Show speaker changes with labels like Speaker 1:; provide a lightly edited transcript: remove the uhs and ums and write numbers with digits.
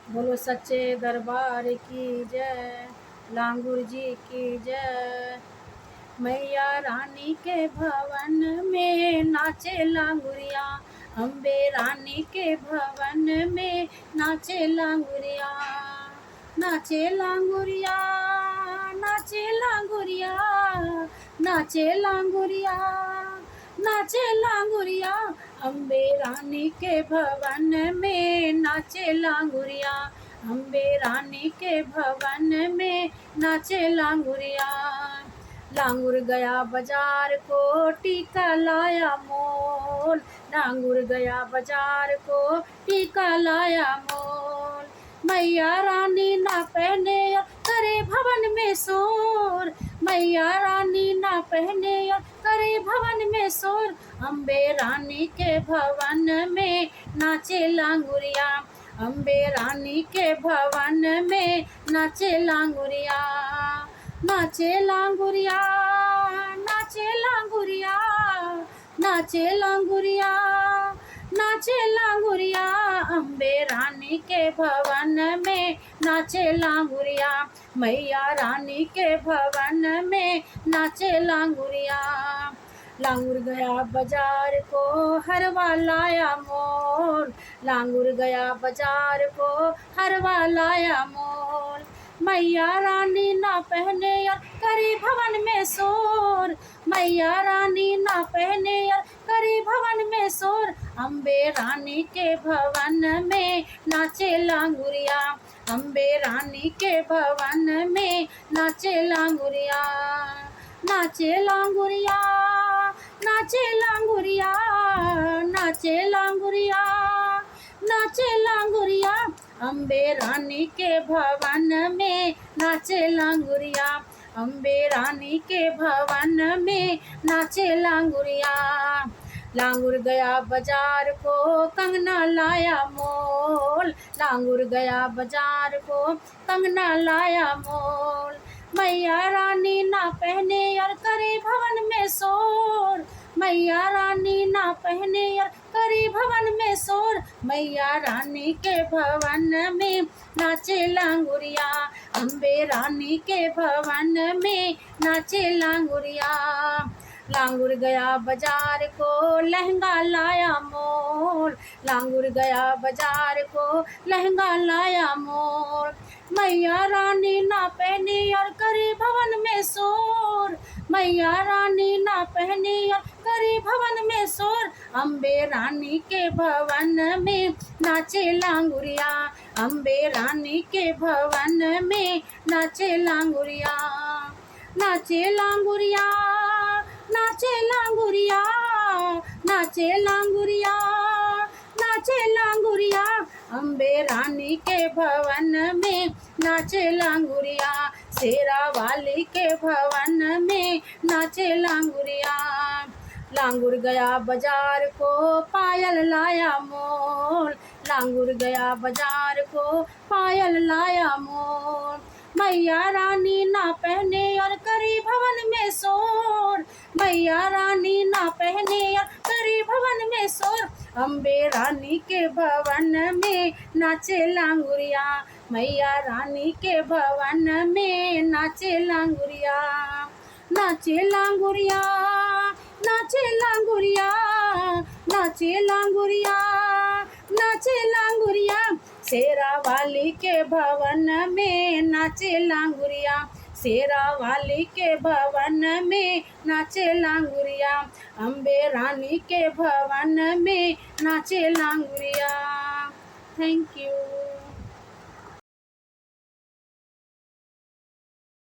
Speaker 1: बोलो सच्चे दरबार की जय, लांगुर जी की जय। मैया रानी के भवन में नाचे लांगुरिया, अम्बे रानी के भवन में नाचे लांगुरिया। नाचे लांगुरिया, नाचे लांगुरिया, नाचे लांगुरिया, नाचे लांगुरिया, अम्बे रानी के भवन में नाचे लांगुरिया, अम्बे रानी के भवन में नाचे लांगुरिया। लांगुर गया बाजार को टीका लाया मोल, लांगुर गया बाजार को टीका लाया मोल। मैया रानी ना पहने करे भवन में शोर, मैया रानी ना पहने करे भवन में शोर। अम्बे रानी के भवन में नाचे लांगुरिया, अम्बे रानी के भवन में नाचे लांगुरिया। नाचे लांगुरिया, नाचे लांगुरिया, नाचे लांगुरिया, नाचे लांगुरिया, अम्बे रानी के भवन में नाचे लांगुरिया, मैया रानी के भवन में नाचे लांगुरिया। लांगुर गया बाजार को हरवा लाया मोल, लांगुर गया बाजार को हरवा लाया मोल। मैया रानी ना पहने करी भवन में शोर, मैया रानी ना पहने करी भवन में शोर। अम्बे रानी के भवन में नाचे लांगुरिया, अम्बे रानी के भवन में नाचे लांगुरिया। नाचे लांगुरिया, नाचे लांगुरिया, नाचे लांगुरिया, नाचे लांगुरिया, अम्बे रानी के भवन में नाचे लांगुरिया, अम्बे रानी के भवन में नाचे लांगुरिया। लांगुर गया बाजार को कंगना लाया मोल, लांगुर गया बाजार को कंगना लाया मोल। मैया रानी ना पहने करे भवन में शोर, मैया रानी ना पहने करे भवन में शोर। मैया रानी के भवन में नाचे लांगुरिया, अम्बे रानी के भवन में नाचे लांगुरिया। लांगुर गया बाजार को लहंगा लाया मोल, लांगुर गया बाजार को लहंगा लाया मोल। मैया रानी ना पहने करे भवन में शोर, मैया रानी ना पहने करे भवन में शोर। अम्बे रानी के भवन में नाचे लांगुरिया, अम्बे रानी के भवन में नाचे लांगुरिया। नाचे लांगुरिया, नाचे लांगुरिया, नाचे लांगुरिया, नाचे लांगुरिया, अम्बे रानी के भवन में नाचे लांगुरिया, शेरा वाली के भवन में नाचे लांगुरिया। लांगुर गया बाजार को पायल लाया मोल, लांगुर गया बाजार को पायल लाया मोल। मैया रानी ना पहने करी भवन में शोर, मैया रानी ना पहने करी भवन में शोर। अम्बे रानी के भवन में नाचे लांगुरिया, मैया रानी के भवन में नाचे लांगुरिया। नाचे लांगुरिया, नाचे लांगुरिया, नाचे लांगुरिया, नाचे लांगुरिया, शेरा वाली के भवन में नाचे लांगुरिया, शेरा वाली के भवन में नाचे लांगुरिया, अम्बे रानी के भवन में नाचे लांगुरिया। Thank you.